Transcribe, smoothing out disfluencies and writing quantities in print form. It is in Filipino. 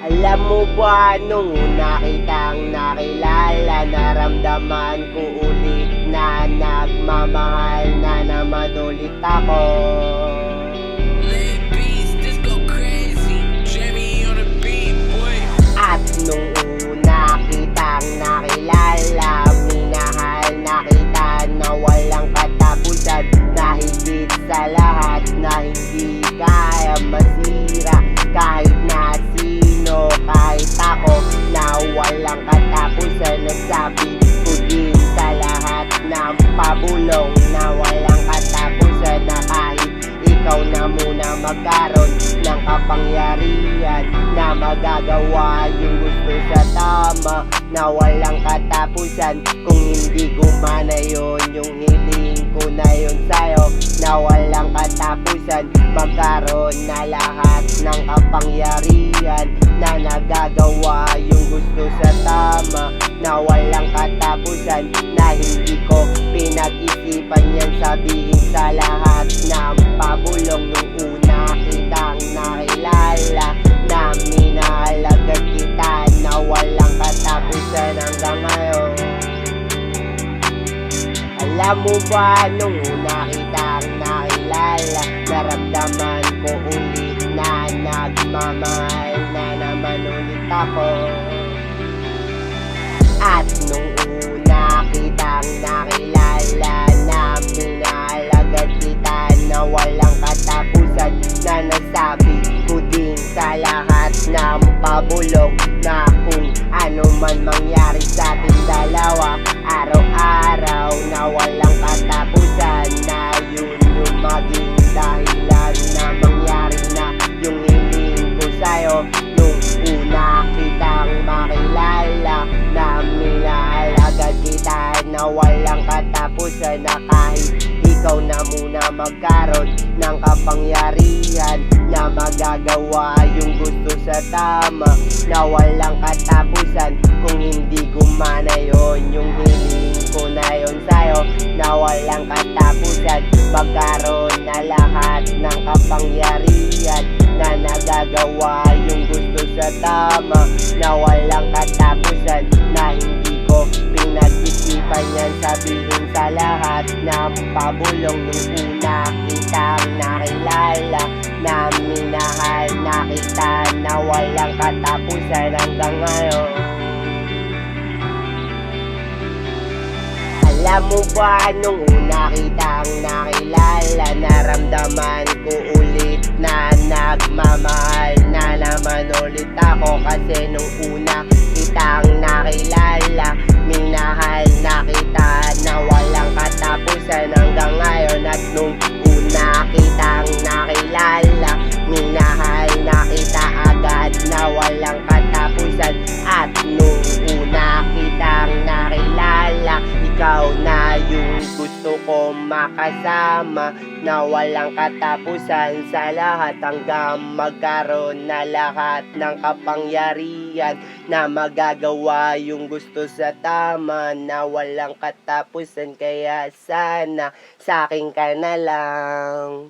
Alam mo ba nung una kitang nakilala, naramdaman ko ulit na nagmamahal na naman ulit ako. At nung una kitang nakilala, minahal na kita na walang katapusan, na higit sa lahat na hindi kaya masira kahit na sino, kahit ako na walang katapusan. Nasabi ko din sa lahat ng pabulong na walang katapusan, na kahit ikaw na muna magkaroon ng kapangyarihan na magagawa yung gusto sa tama, na walang katapusan. Kung hindi gumana yun, yung hiling ko na yun sa'yo, na walang katapusan, magkaroon na lahat ng kapangyarihan na nagagawa yung gusto sa tama, na walang katapusan, na hindi ko pinag-isipan yan. Sabihin sa lahat ng pabulong nung una kitang nakilala, na minahal agad kita na walang katapusan hanggang ngayon. Alam mo ba nung una kitang nakilala, naramdaman ko ulit na nagmamahal na naman ulit ako. At nung una kitang nakilala, na minahal agad kita na walang katapusan, na nasabi ko din sa lahat ng pabulong na kung ano man mangyari sa ating dalawa, araw-araw na walang katapusan, na yun yung maging dahilan na mangyari na yung hiling ko sa'yo. Nung una kitang makilala, na minahal agad kita na walang katapusan, na kahit ikaw na muna magkaroon ng kapangyarihan na magagawa yung gusto sa tama, na walang katapusan. Kung hindi gumana yun, yung hiling ko na yun sa'yo, na walang katapusan, magkaroon na lahat ng kapangyarihan na nagagawa yung gusto sa tama, na walang katapusan, na hindi ko pinag-isipan yan. Sabihin sa lahat ng pabulong nung una kitang nakilala, na minahal na kita na walang katapusan hanggang ngayon. Alam mo ba nung una kitang nakilala, naramdaman ko ulit na nagmamahal na naman ulit ako. Kasi nung una kitang nakilala, minahal na kita na walang katapusan hanggang ngayon. At nung una kitang nakilala, minahal na kita agad na walang katapusan. At nung una kitang nakilala, ikaw na yung gusto ko makasama, na walang katapusan sa lahat, hanggang magkaroon na lahat ng kapangyarihan na magagawa yung gusto sa tama, na walang katapusan. Kaya sana sa'kin ka na lang.